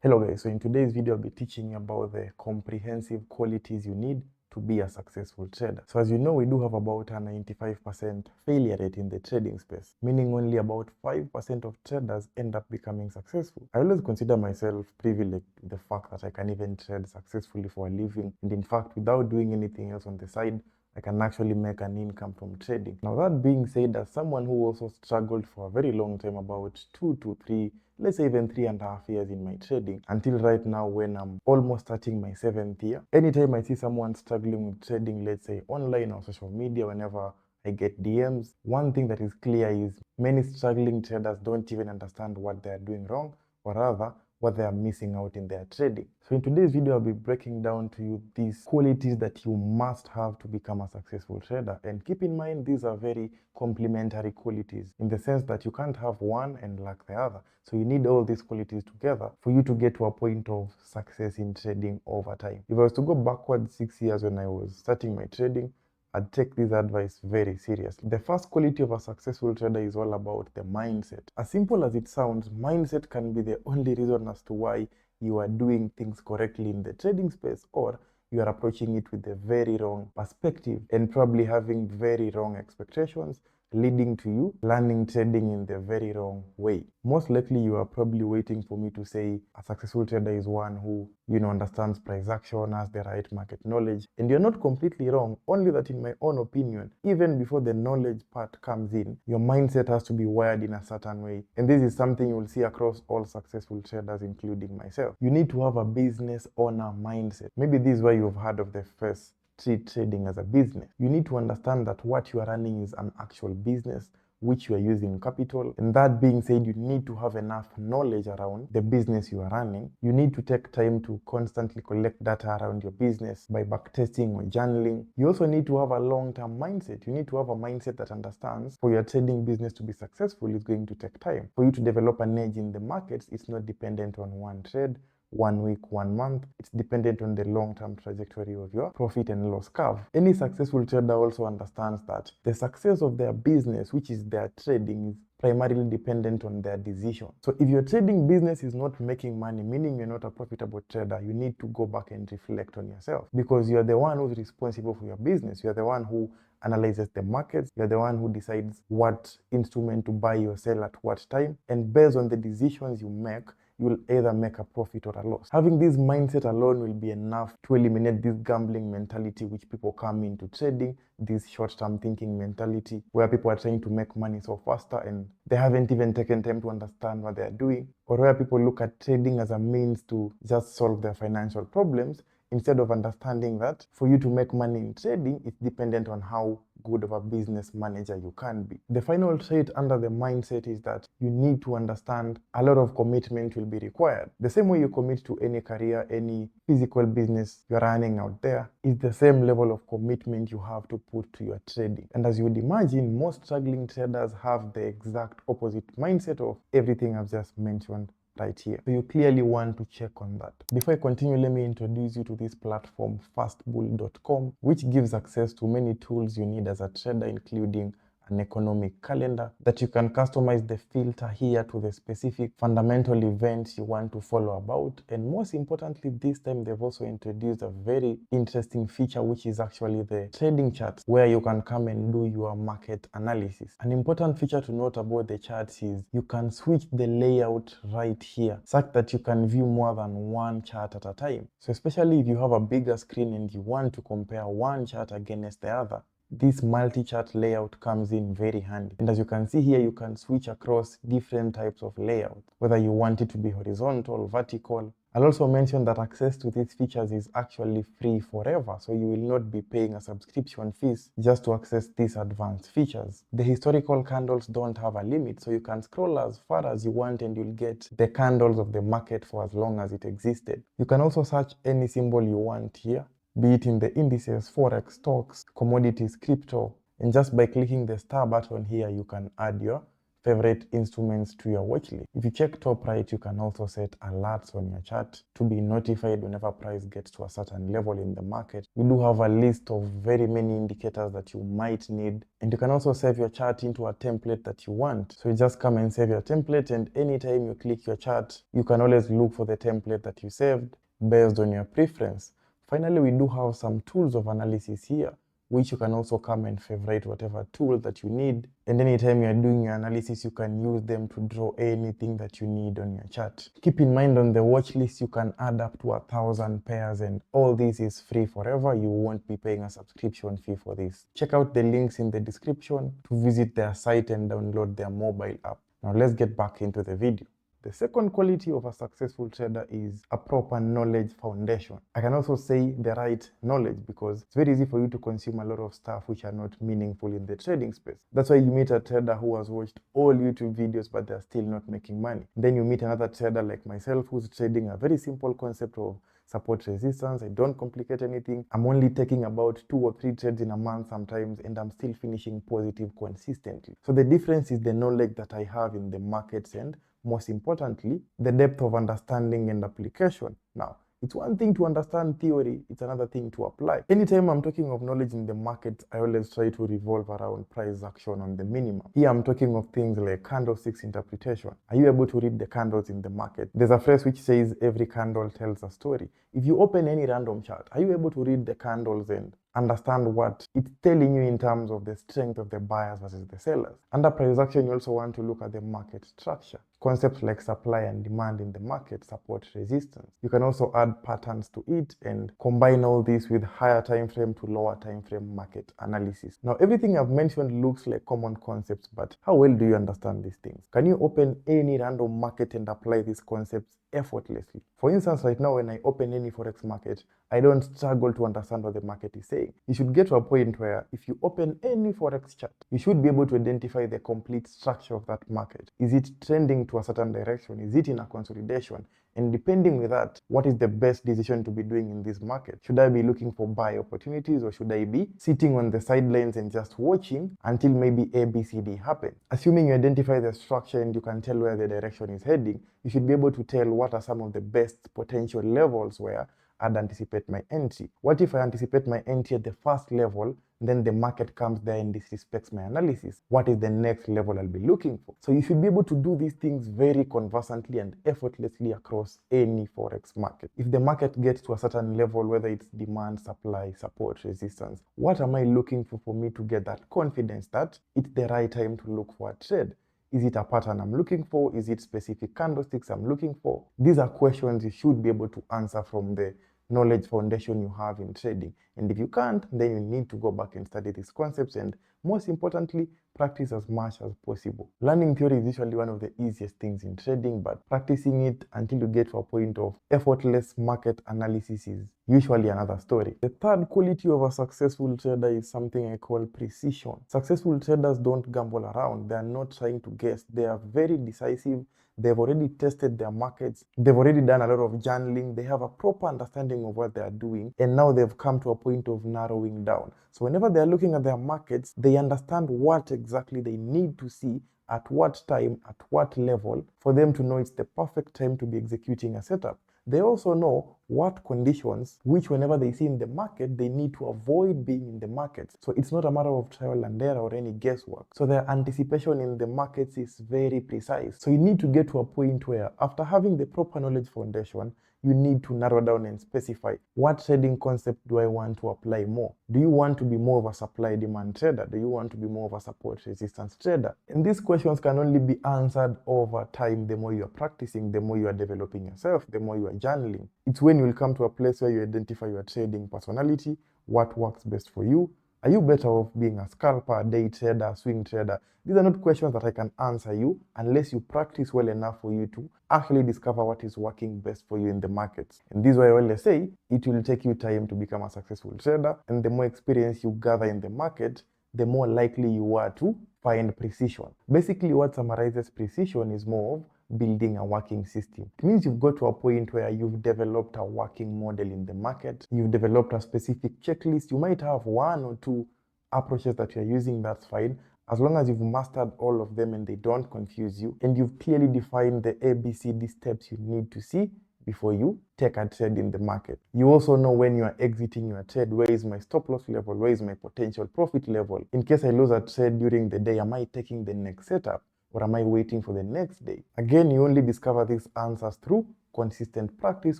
Hello guys, so in today's video I'll be teaching you about the comprehensive qualities you need to be a successful trader. So as you know, we do have about a 95% failure rate in the trading space, meaning only about 5% of traders end up becoming successful. I always consider myself privileged with the fact that I can even trade successfully for a living, and in fact without doing anything else on the side, I can actually make an income from trading. Now that being said, as someone who also struggled for a very long time, about 2 to 3, let's say even 3.5 years in my trading, until right now when I'm almost starting my 7th year, anytime I see someone struggling with trading, let's say online or social media, whenever I get DMs, one thing that is clear is many struggling traders don't even understand what they're doing wrong, or rather what they are missing out in their trading. So in today's video, I'll be breaking down to you these qualities that you must have to become a successful trader. And keep in mind, these are very complementary qualities in the sense that you can't have one and lack the other. So you need all these qualities together for you to get to a point of success in trading over time. If I was to go backwards 6 years when I was starting my trading, I'd take this advice very seriously. The first quality of a successful trader is all about the mindset. As simple as it sounds, mindset can be the only reason as to why you are doing things correctly in the trading space, or you are approaching it with a very wrong perspective and probably having very wrong expectations, leading to you learning trading in the very wrong way. Most likely you are probably waiting for me to say a successful trader is one who, understands price action, has the right market knowledge. And you're not completely wrong, only that in my own opinion, even before the knowledge part comes in, your mindset has to be wired in a certain way. And this is something you will see across all successful traders, including myself. You need to have a business owner mindset. Maybe this is why you've heard of the first treat trading as a business. You need to understand that what you are running is an actual business which you are using capital. And that being said, you need to have enough knowledge around the business you are running. You need to take time to constantly collect data around your business by backtesting or journaling. You also need to have a long-term mindset. You need to have a mindset that understands for your trading business to be successful, it's going to take time. For you to develop an edge in the markets, it's not dependent on one trade, 1 week, 1 month. It's dependent on the long-term trajectory of your profit and loss curve. Any successful trader also understands that the success of their business, which is their trading, is primarily dependent on their decision. So if your trading business is not making money, meaning you're not a profitable trader, you need to go back and reflect on yourself, because you're the one who's responsible for your business. You're the one who analyzes the markets. You're the one who decides what instrument to buy or sell at what time. And based on the decisions you make, you'll either make a profit or a loss. Having this mindset alone will be enough to eliminate this gambling mentality which people come into trading, this short-term thinking mentality where people are trying to make money so faster and they haven't even taken time to understand what they're doing, or where people look at trading as a means to just solve their financial problems, instead of understanding that for you to make money in trading, it's dependent on how good of a business manager you can be. The final trait under the mindset is that you need to understand a lot of commitment will be required. The same way you commit to any career, any physical business you're running out there, is the same level of commitment you have to put to your trading. And as you would imagine, most struggling traders have the exact opposite mindset of everything I've just mentioned right here. So you clearly want to check on that. Before I continue, let me introduce you to this platform, FastBull.com, which gives access to many tools you need as a trader, including an economic calendar that you can customize the filter here to the specific fundamental events you want to follow about. And most importantly, this time they've also introduced a very interesting feature, which is actually the trading charts, where you can come and do your market analysis. An important feature to note about the charts is you can switch the layout right here such that you can view more than one chart at a time. So especially if you have a bigger screen and you want to compare one chart against the other, this multi-chart layout comes in very handy. And as you can see here, you can switch across different types of layout, whether you want it to be horizontal, vertical. I'll also mention that access to these features is actually free forever, so you will not be paying a subscription fees just to access these advanced features. The historical candles don't have a limit, so you can scroll as far as you want and you'll get the candles of the market for as long as it existed. You can also search any symbol you want here, be it in the indices, forex, stocks, commodities, crypto. And just by clicking the star button here, you can add your favorite instruments to your watch list. If you check top right, you can also set alerts on your chart to be notified whenever price gets to a certain level in the market. You do have a list of very many indicators that you might need, and you can also save your chart into a template that you want. So you just come and save your template, and anytime you click your chart, you can always look for the template that you saved based on your preference. Finally, we do have some tools of analysis here, which you can also come and favorite whatever tool that you need. And anytime you're doing your analysis, you can use them to draw anything that you need on your chart. Keep in mind, on the watch list, you can add up to 1,000 pairs, and all this is free forever. You won't be paying a subscription fee for this. Check out the links in the description to visit their site and download their mobile app. Now let's get back into the video. The second quality of a successful trader is a proper knowledge foundation. I can also say the right knowledge, because it's very easy for you to consume a lot of stuff which are not meaningful in the trading space. That's why you meet a trader who has watched all YouTube videos but they're still not making money. Then you meet another trader like myself who's trading a very simple concept of support resistance. I don't complicate anything. I'm only taking about 2 or 3 trades in a month sometimes, and I'm still finishing positive consistently. So the difference is the knowledge that I have in the markets, and most importantly, the depth of understanding and application. Now, it's one thing to understand theory, it's another thing to apply. Anytime I'm talking of knowledge in the market, I always try to revolve around price action on the minimum. Here I'm talking of things like candlesticks interpretation. Are you able to read the candles in the market? There's a phrase which says every candle tells a story. If you open any random chart, are you able to read the candles and understand what it's telling you in terms of the strength of the buyers versus the sellers? Under price action, you also want to look at the market structure. Concepts like supply and demand in the market, support, resistance. You can also add patterns to it and combine all this with higher time frame to lower time frame market analysis. Now, everything I've mentioned looks like common concepts, but how well do you understand these things? Can you open any random market and apply these concepts effortlessly? For instance, right now when I open any forex market, I don't struggle to understand what the market is saying. You should get to a point where if you open any forex chart, you should be able to identify the complete structure of that market. Is it trending to a certain direction? Is it in a consolidation? And depending with that, what is the best decision to be doing in this market? Should I be looking for buy opportunities, or should I be sitting on the sidelines and just watching until maybe ABCD happen? Assuming you identify the structure and you can tell where the direction is heading, you should be able to tell what are some of the best potential levels where I'd anticipate my entry. What if I anticipate my entry at the first level, then the market comes there and disrespects my analysis? What is the next level I'll be looking for? So you should be able to do these things very conversantly and effortlessly across any forex market. If the market gets to a certain level, whether it's demand, supply, support, resistance, what am I looking for me to get that confidence that it's the right time to look for a trade? Is it a pattern I'm looking for? Is it specific candlesticks I'm looking for? These are questions you should be able to answer from the knowledge foundation you have in trading. And if you can't, then you need to go back and study these concepts, and most importantly, practice as much as possible. Learning theory is usually one of the easiest things in trading, but practicing it until you get to a point of effortless market analysis is usually another story. The third quality of a successful trader is something I call precision. Successful traders don't gamble around. They are not trying to guess. They are very decisive. They've already tested their markets. They've already done a lot of journaling. They have a proper understanding of what they are doing. And now they've come to a point of narrowing down. So whenever they're looking at their markets, they understand what exactly they need to see at what time, at what level, for them to know it's the perfect time to be executing a setup. They also know what conditions, which whenever they see in the market, they need to avoid being in the market. So it's not a matter of trial and error or any guesswork. So their anticipation in the markets is very precise. So you need to get to a point where, after having the proper knowledge foundation, you need to narrow down and specify, what trading concept do I want to apply more? Do you want to be more of a supply demand trader? Do you want to be more of a support resistance trader? And these questions can only be answered over time. The more you are practicing, the more you are developing yourself, the more you are journaling. It's when you will come to a place where you identify your trading personality, what works best for you. Are you better off being a scalper, day trader, swing trader? These are not questions that I can answer you unless you practice well enough for you to actually discover what is working best for you in the markets. And this is why I always say it will take you time to become a successful trader. And the more experience you gather in the market, the more likely you are to find precision. Basically, what summarizes precision is more of building a working system. It means you've got to a point where you've developed a working model in the market. You've developed a specific checklist. You might have 1 or 2 approaches that you're using, that's fine. As long as you've mastered all of them and they don't confuse you, and you've clearly defined the ABCD steps you need to see before you take a trade in the market. You also know when you are exiting your trade, where is my stop loss level, where is my potential profit level. In case I lose a trade during the day, am I taking the next setup or am I waiting for the next day? Again, you only discover these answers through consistent practice,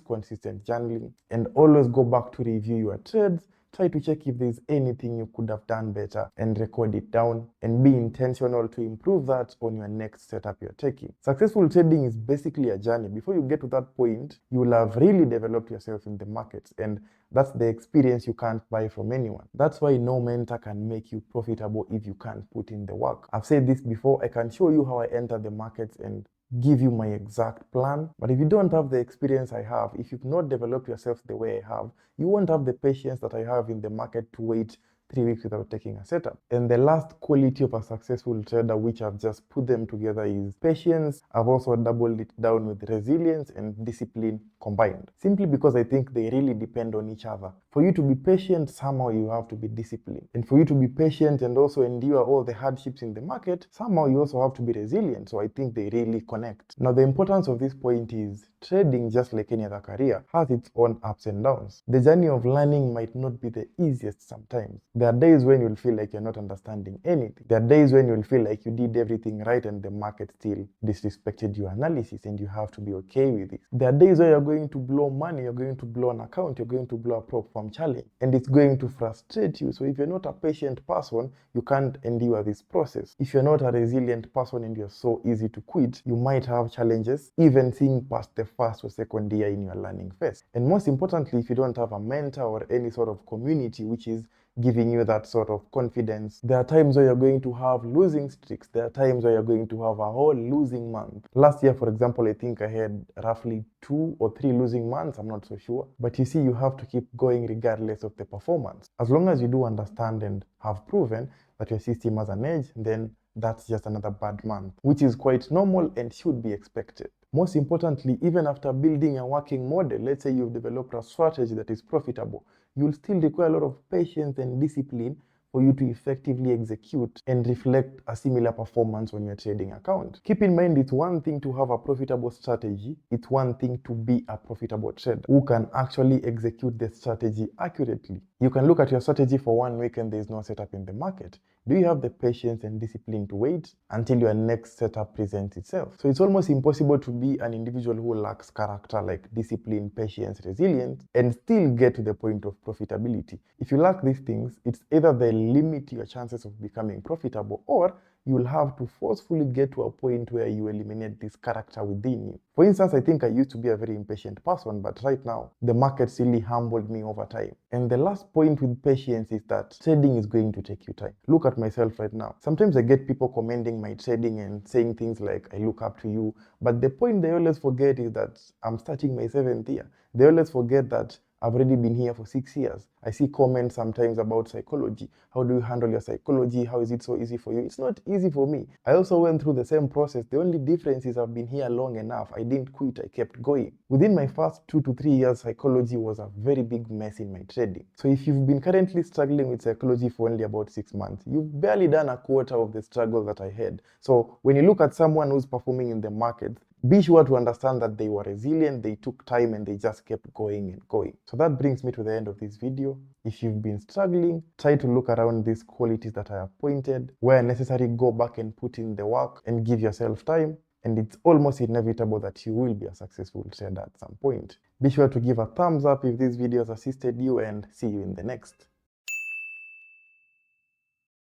consistent journaling, and always go back to review your trades. Try to check if there's anything you could have done better and record it down and be intentional to improve that on your next setup you're taking. Successful trading is basically a journey. Before you get to that point, you will have really developed yourself in the markets, and that's the experience you can't buy from anyone. That's why no mentor can make you profitable if you can't put in the work. I've said this before, I can show you how I enter the markets and give you my exact plan, but if you don't have the experience I have, if you've not developed yourself the way I have, you won't have the patience that I have in the market to wait 3 weeks without taking a setup. And the last quality of a successful trader, which I've just put them together, is patience. I've also doubled it down with resilience and discipline combined, simply because I think they really depend on each other. For you to be patient, somehow you have to be disciplined. And for you to be patient and also endure all the hardships in the market, somehow you also have to be resilient. So I think they really connect. Now, the importance of this point is trading, just like any other career, has its own ups and downs. The journey of learning might not be the easiest sometimes. There are days when you'll feel like you're not understanding anything. There are days when you'll feel like you did everything right and the market still disrespected your analysis, and you have to be okay with it. There are days where you're going to blow money, you're going to blow an account, you're going to blow a prop firm challenge, and it's going to frustrate you. So if you're not a patient person, you can't endure this process. If you're not a resilient person and you're so easy to quit, you might have challenges even seeing past the first or second year in your learning phase. And most importantly, if you don't have a mentor or any sort of community which is giving you that sort of confidence, there are times where you're going to have losing streaks. There are times where you're going to have a whole losing month. Last year, for example, I think I had roughly 2 or 3 losing months. I'm not so sure. But you see, you have to keep going regardless of the performance. As long as you do understand and have proven that your system has an edge, then that's just another bad month, which is quite normal and should be expected. Most importantly, even after building a working model, let's say you've developed a strategy that is profitable, you'll still require a lot of patience and discipline for you to effectively execute and reflect a similar performance on your trading account. Keep in mind, it's one thing to have a profitable strategy, it's one thing to be a profitable trader who can actually execute the strategy accurately. You can look at your strategy for 1 week and there's no setup in the market. Do you have the patience and discipline to wait until your next setup presents itself? So it's almost impossible to be an individual who lacks character like discipline, patience, resilience, and still get to the point of profitability. If you lack these things, it's either they limit your chances of becoming profitable, or you'll have to forcefully get to a point where you eliminate this character within you. For instance, I think I used to be a very impatient person, but right now, the market's really humbled me over time. And the last point with patience is that trading is going to take you time. Look at myself right now. Sometimes I get people commending my trading and saying things like, I look up to you. But the point they always forget is that I'm starting my 7th year. They always forget that I've already been here for 6 years. I see comments sometimes about psychology. How do you handle your psychology? How is it so easy for you? It's not easy for me. I also went through the same process. The only difference is I've been here long enough. I didn't quit. I kept going. Within my first 2 to 3 years, psychology was a very big mess in my trading. So if you've been currently struggling with psychology for only about 6 months, you've barely done a quarter of the struggle that I had. So when you look at someone who's performing in the market, be sure to understand that they were resilient, they took time, and they just kept going and going. So that brings me to the end of this video. If you've been struggling, try to look around these qualities that I have pointed. Where necessary, go back and put in the work and give yourself time. And it's almost inevitable that you will be a successful trader at some point. Be sure to give a thumbs up if this video has assisted you, and see you in the next.